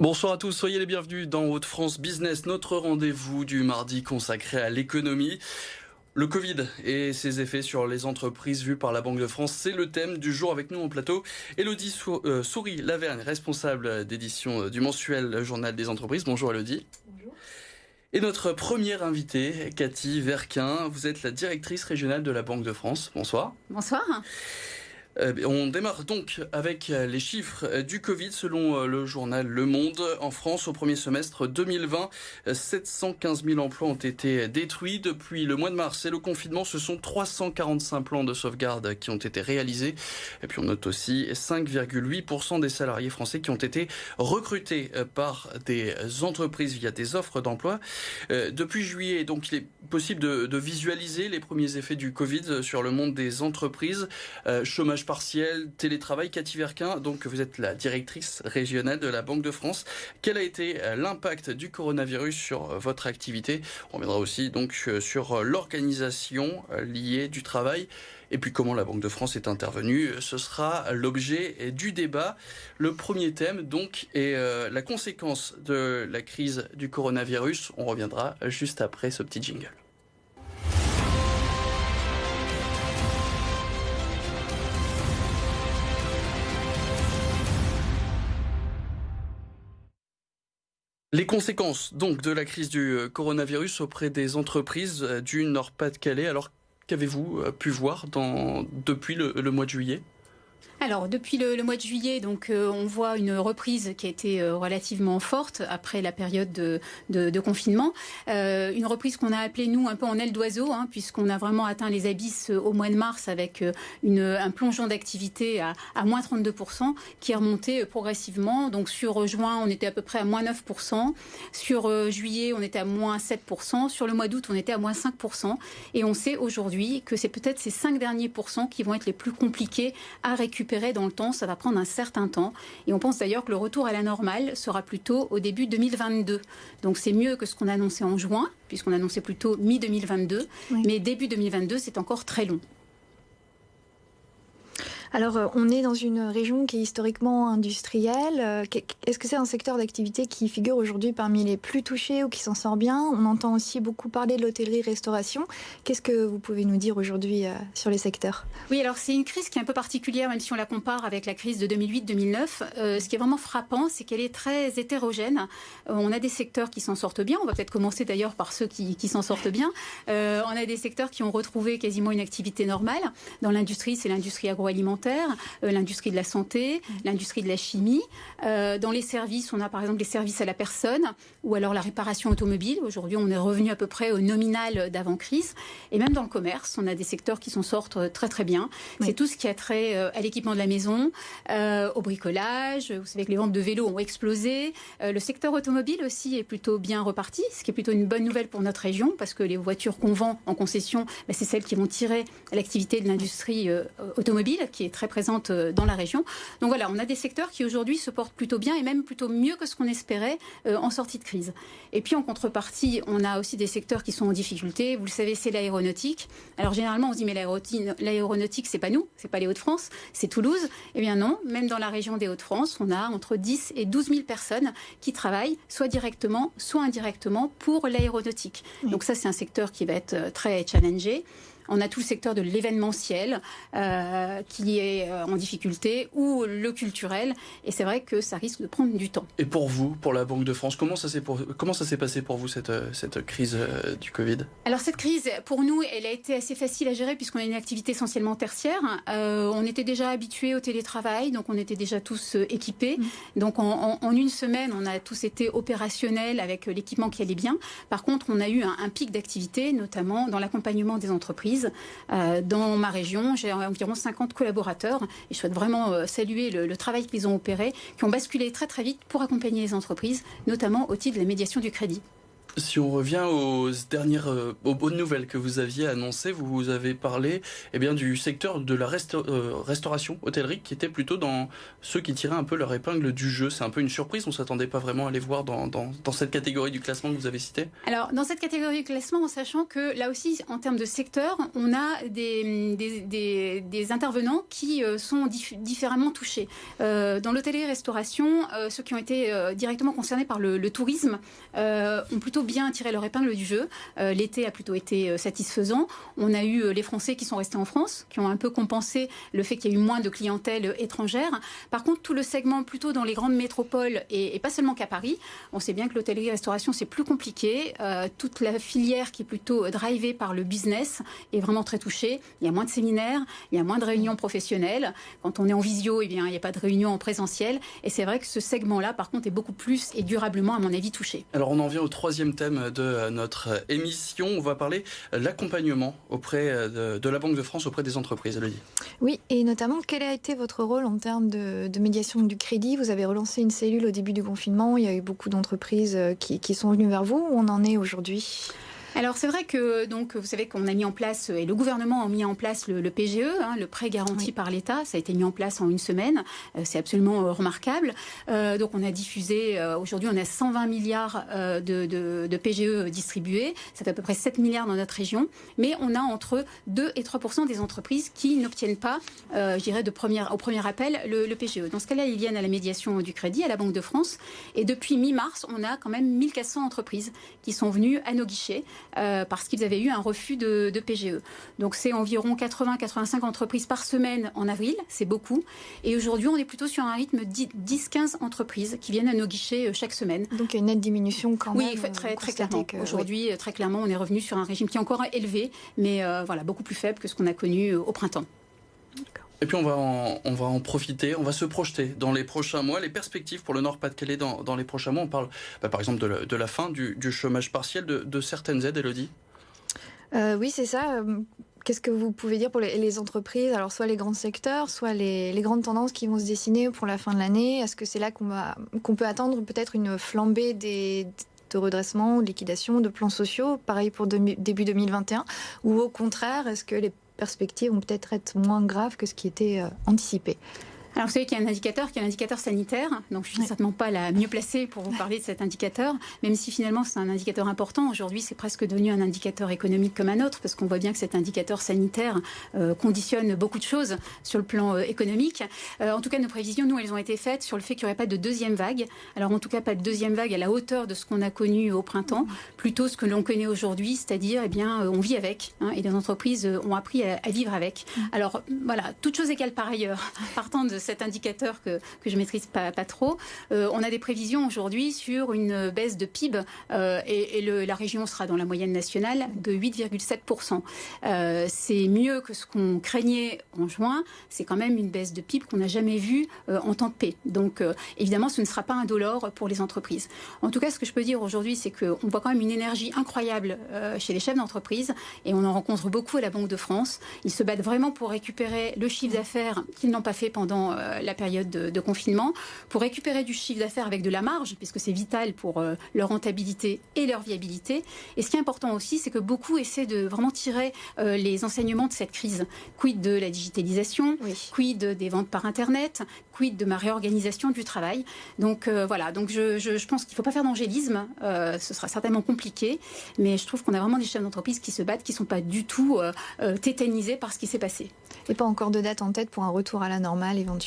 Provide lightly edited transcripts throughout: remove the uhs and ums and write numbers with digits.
Bonsoir à tous, soyez les bienvenus dans Hauts-de-France Business, notre rendez-vous du mardi consacré à l'économie. Le Covid et ses effets sur les entreprises vues par la Banque de France, c'est le thème du jour. Avec nous en plateau. Elodie Souris-Lavergne, responsable d'édition du mensuel Journal des entreprises. Bonjour Elodie. Bonjour. Et notre première invitée, Cathy Verquin, vous êtes la directrice régionale de la Banque de France. Bonsoir. Bonsoir. On démarre donc avec les chiffres du Covid selon le journal Le Monde. En France, au premier semestre 2020, 715 000 emplois ont été détruits. Depuis le mois de mars et le confinement, ce sont 345 plans de sauvegarde qui ont été réalisés. Et puis on note aussi 5,8% des salariés français qui ont été recrutés par des entreprises via des offres d'emploi. Depuis juillet, donc, il est possible de visualiser les premiers effets du Covid sur le monde des entreprises. Chômage partiel, télétravail. Cathy Verquin, donc vous êtes la directrice régionale de la Banque de France. Quel a été l'impact du coronavirus sur votre activité? On reviendra aussi donc sur l'organisation liée du travail et puis comment la Banque de France est intervenue. Ce sera l'objet du débat. Le premier thème donc est la conséquence de la crise du coronavirus. On reviendra juste après ce petit jingle. Les conséquences donc de la crise du coronavirus auprès des entreprises du Nord-Pas-de-Calais. Alors qu'avez-vous pu voir depuis le mois de juillet ? Alors, depuis le mois de juillet, donc, on voit une reprise qui a été relativement forte après la période de confinement. Une reprise qu'on a appelée, nous, un peu en aile d'oiseau, puisqu'on a vraiment atteint les abysses au mois de mars avec un plongeon d'activité à moins 32%, qui est remonté progressivement. Donc, sur juin, on était à peu près à moins 9%. Sur juillet, on était à moins 7%. Sur le mois d'août, on était à moins 5%. Et on sait aujourd'hui que c'est peut-être ces 5 derniers pourcents qui vont être les plus compliqués à récupérer dans le temps. Ça va prendre un certain temps et on pense d'ailleurs que le retour à la normale sera plutôt au début 2022. Donc c'est mieux que ce qu'on a annoncé en juin, puisqu'on annonçait plutôt mi-2022, oui. Mais début 2022 c'est encore très long. Alors, on est dans une région qui est historiquement industrielle. Est-ce que c'est un secteur d'activité qui figure aujourd'hui parmi les plus touchés ou qui s'en sort bien? On entend aussi beaucoup parler de l'hôtellerie-restauration. Qu'est-ce que vous pouvez nous dire aujourd'hui sur les secteurs? Oui, alors c'est une crise qui est un peu particulière, même si on la compare avec la crise de 2008-2009. Ce qui est vraiment frappant, c'est qu'elle est très hétérogène. On a des secteurs qui s'en sortent bien. On va peut-être commencer d'ailleurs par ceux qui s'en sortent bien. On a des secteurs qui ont retrouvé quasiment une activité normale. Dans l'industrie, c'est l'industrie agroalimentaire, l'industrie de la santé, l'industrie de la chimie. Dans les services, on a par exemple les services à la personne ou alors la réparation automobile. Aujourd'hui, on est revenu à peu près au nominal d'avant-crise. Et même dans le commerce, on a des secteurs qui s'en sortent très très bien. Oui. C'est tout ce qui a trait à l'équipement de la maison, au bricolage. Vous savez que les ventes de vélos ont explosé. Le secteur automobile aussi est plutôt bien reparti, ce qui est plutôt une bonne nouvelle pour notre région parce que les voitures qu'on vend en concession, c'est celles qui vont tirer l'activité de l'industrie automobile qui est très présente dans la région. Donc voilà, on a des secteurs qui aujourd'hui se portent plutôt bien et même plutôt mieux que ce qu'on espérait en sortie de crise. Et puis en contrepartie, on a aussi des secteurs qui sont en difficulté. Vous le savez, c'est l'aéronautique. Alors généralement, on se dit mais l'aéronautique, c'est pas nous, c'est pas les Hauts-de-France, c'est Toulouse. Eh bien non, même dans la région des Hauts-de-France, on a entre 10 et 12 000 personnes qui travaillent soit directement, soit indirectement pour l'aéronautique. Oui. Donc ça, c'est un secteur qui va être très challengé. On a tout le secteur de l'événementiel qui est en difficulté ou le culturel. Et c'est vrai que ça risque de prendre du temps. Et pour vous, pour la Banque de France, comment ça s'est passé pour vous cette crise du Covid? Alors cette crise, pour nous, elle a été assez facile à gérer puisqu'on a une activité essentiellement tertiaire. On était déjà habitués au télétravail, donc on était déjà tous équipés. Donc en une semaine, on a tous été opérationnels avec l'équipement qui allait bien. Par contre, on a eu un pic d'activité, notamment dans l'accompagnement des entreprises. Dans ma région, j'ai environ 50 collaborateurs et je souhaite vraiment saluer le travail qu'ils ont opéré, qui ont basculé très très vite pour accompagner les entreprises, notamment au titre de la médiation du crédit. Si on revient aux bonnes nouvelles que vous aviez annoncées, vous avez parlé du secteur de la restauration hôtellerie qui était plutôt dans ceux qui tiraient un peu leur épingle du jeu. C'est un peu une surprise, on ne s'attendait pas vraiment à les voir dans cette catégorie du classement que vous avez cité. Alors dans cette catégorie du classement, en sachant que là aussi en termes de secteur, on a des intervenants qui sont différemment touchés. Dans l'hôtellerie-restauration, ceux qui ont été directement concernés par le tourisme ont plutôt bien tiré leur épingle du jeu. L'été a plutôt été satisfaisant. On a eu les Français qui sont restés en France, qui ont un peu compensé le fait qu'il y a eu moins de clientèle étrangère. Par contre, tout le segment plutôt dans les grandes métropoles, et pas seulement qu'à Paris, on sait bien que l'hôtellerie-restauration, c'est plus compliqué. Toute la filière qui est plutôt drivée par le business est vraiment très touchée. Il y a moins de séminaires, il y a moins de réunions professionnelles. Quand on est en visio, il n'y a pas de réunions en présentiel. Et c'est vrai que ce segment-là, par contre, est beaucoup plus et durablement, à mon avis, touché. Alors, on en vient au troisième thème de notre émission. On va parler de l'accompagnement auprès de la Banque de France auprès des entreprises. Elodie. Oui, et notamment, quel a été votre rôle en termes de médiation du crédit? Vous avez relancé une cellule au début du confinement. Il y a eu beaucoup d'entreprises qui sont venues vers vous. Où on en est aujourd'hui? Alors c'est vrai que vous savez qu'on a mis en place, et le gouvernement a mis en place le PGE, le prêt garanti par l'État. Ça a été mis en place en une semaine. C'est absolument remarquable. Donc on a diffusé, aujourd'hui on a 120 milliards de PGE distribués. Ça fait à peu près 7 milliards dans notre région. Mais on a entre 2 et 3% des entreprises qui n'obtiennent pas, je dirais, au premier appel, le PGE. Dans ce cas-là, ils viennent à la médiation du crédit, à la Banque de France. Et depuis mi-mars, on a quand même 1400 entreprises qui sont venues à nos guichets. Parce qu'ils avaient eu un refus de PGE. Donc c'est environ 80-85 entreprises par semaine en avril, c'est beaucoup. Et aujourd'hui, on est plutôt sur un rythme 10-15 entreprises qui viennent à nos guichets chaque semaine. Donc il y a une nette diminution quand même. Oui, très clairement. Aujourd'hui, très clairement, on est revenu sur un régime qui est encore élevé, mais beaucoup plus faible que ce qu'on a connu au printemps. D'accord. Et puis on va en profiter, on va se projeter dans les prochains mois, les perspectives pour le Nord-Pas-de-Calais dans les prochains mois. On parle par exemple de la fin du chômage partiel, de certaines aides, Elodie. Oui, c'est ça. Qu'est-ce que vous pouvez dire pour les entreprises? Alors soit les grands secteurs, soit les grandes tendances qui vont se dessiner pour la fin de l'année. Est-ce que c'est là qu'on peut attendre peut-être une flambée de redressement, de liquidation, de plans sociaux, pareil pour début 2021? Ou au contraire, est-ce que les perspectives vont peut-être être moins graves que ce qui était anticipé? Alors, vous savez qu'il y a un indicateur qui est l'indicateur sanitaire. Donc, je ne suis certainement pas la mieux placée pour vous parler de cet indicateur, même si finalement c'est un indicateur important. Aujourd'hui, c'est presque devenu un indicateur économique comme un autre, parce qu'on voit bien que cet indicateur sanitaire conditionne beaucoup de choses sur le plan économique. En tout cas, nos prévisions, nous, elles ont été faites sur le fait qu'il n'y aurait pas de deuxième vague. Alors, en tout cas, pas de deuxième vague à la hauteur de ce qu'on a connu au printemps, plutôt ce que l'on connaît aujourd'hui, c'est-à-dire, on vit avec, et les entreprises ont appris à vivre avec. Alors, voilà, toute chose égale par ailleurs, partant de cet indicateur que je ne maîtrise pas trop. On a des prévisions aujourd'hui sur une baisse de PIB et la région sera dans la moyenne nationale de 8,7%. C'est mieux que ce qu'on craignait en juin. C'est quand même une baisse de PIB qu'on n'a jamais vue en temps de paix. Donc évidemment, ce ne sera pas indolore pour les entreprises. En tout cas, ce que je peux dire aujourd'hui, c'est qu'on voit quand même une énergie incroyable chez les chefs d'entreprise et on en rencontre beaucoup à la Banque de France. Ils se battent vraiment pour récupérer le chiffre d'affaires qu'ils n'ont pas fait pendant la période de confinement, pour récupérer du chiffre d'affaires avec de la marge, puisque c'est vital pour leur rentabilité et leur viabilité. Et ce qui est important aussi, c'est que beaucoup essaient de vraiment tirer les enseignements de cette crise. Quid de la digitalisation, quid des ventes par Internet, quid de ma réorganisation du travail. Donc voilà, donc je pense qu'il ne faut pas faire d'angélisme, ce sera certainement compliqué, mais je trouve qu'on a vraiment des chefs d'entreprise qui se battent, qui ne sont pas du tout tétanisés par ce qui vie passée. Et pas encore de date en tête pour un retour à la normale éventuel?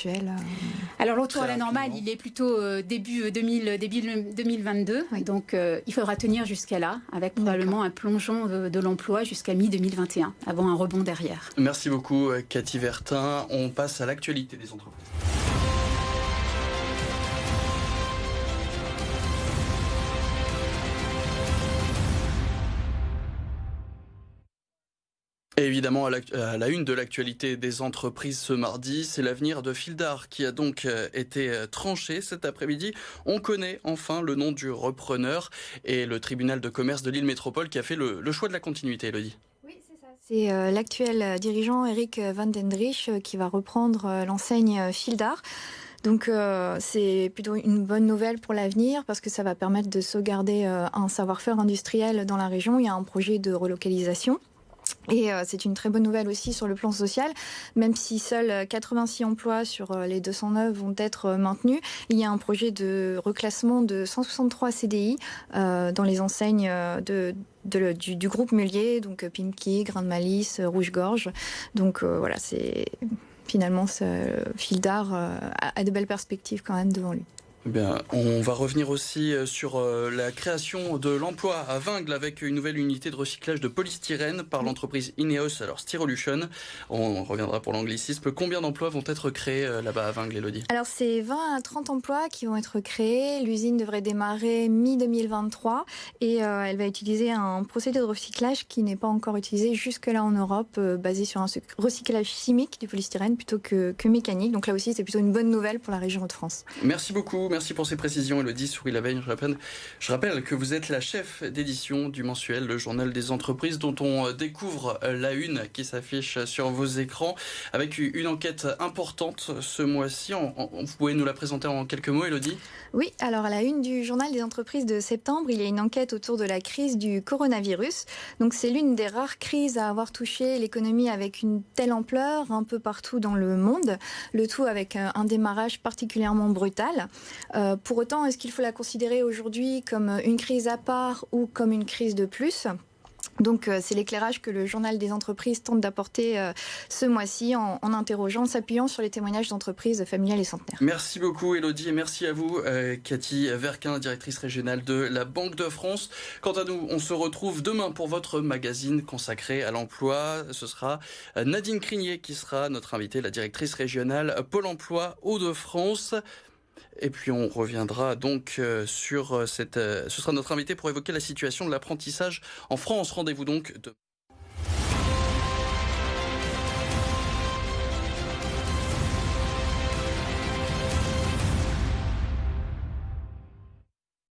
Alors le retour à la normale, il est plutôt début 2022. Oui. Donc il faudra tenir jusqu'à là, avec probablement un plongeon de l'emploi jusqu'à mi-2021, avant un rebond derrière. Merci beaucoup Cathy Vertin. On passe à l'actualité des entreprises. Et évidemment, à la une de l'actualité des entreprises ce mardi, c'est l'avenir de Fildar qui a donc été tranché cet après-midi. On connaît enfin le nom du repreneur et le tribunal de commerce de Lille Métropole qui a fait le choix de la continuité, Elodie. Oui, c'est ça. C'est l'actuel dirigeant Eric Van den Driesch qui va reprendre l'enseigne Fildar. Donc c'est plutôt une bonne nouvelle pour l'avenir parce que ça va permettre de sauvegarder un savoir-faire industriel dans la région. Il y a un projet de relocalisation. Et c'est une très bonne nouvelle aussi sur le plan social, même si seuls 86 emplois sur les 209 vont être maintenus. Il y a un projet de reclassement de 163 CDI dans les enseignes du groupe Mullier, donc Pimki, Grain de Malice, Rouge-Gorge. Donc voilà, c'est finalement Fil d'Art a de belles perspectives quand même devant lui. Eh bien, on va revenir aussi sur la création de l'emploi à Vingles avec une nouvelle unité de recyclage de polystyrène par l'entreprise Ineos, alors Styrolution. On reviendra pour l'anglicisme. Combien d'emplois vont être créés là-bas à Vingles, Élodie ? Alors c'est 20 à 30 emplois qui vont être créés. L'usine devrait démarrer mi-2023 et elle va utiliser un procédé de recyclage qui n'est pas encore utilisé jusque-là en Europe, basé sur un recyclage chimique du polystyrène plutôt que mécanique. Donc là aussi, c'est plutôt une bonne nouvelle pour la région Hauts-de-France. Merci beaucoup. Merci pour ces précisions, Élodie Souris-Laveille. Je rappelle que vous êtes la chef d'édition du mensuel Le Journal des entreprises, dont on découvre la une qui s'affiche sur vos écrans, avec une enquête importante ce mois-ci. Vous pouvez nous la présenter en quelques mots, Élodie ? Oui, alors à la une du Journal des entreprises de septembre, il y a une enquête autour de la crise du coronavirus. Donc c'est l'une des rares crises à avoir touché l'économie avec une telle ampleur un peu partout dans le monde, le tout avec un démarrage particulièrement brutal. Pour autant, est-ce qu'il faut la considérer aujourd'hui comme une crise à part ou comme une crise de plus ? Donc c'est l'éclairage que le Journal des entreprises tente d'apporter ce mois-ci en s'appuyant sur les témoignages d'entreprises familiales et centenaires. Merci beaucoup Élodie et merci à vous Cathy Verquin, directrice régionale de la Banque de France. Quant à nous, on se retrouve demain pour votre magazine consacré à l'emploi. Ce sera Nadine Crinier qui sera notre invitée, la directrice régionale Pôle emploi Hauts-de-France. Et puis on reviendra donc sur ce sera notre invité pour évoquer la situation de l'apprentissage en France. Rendez-vous donc demain.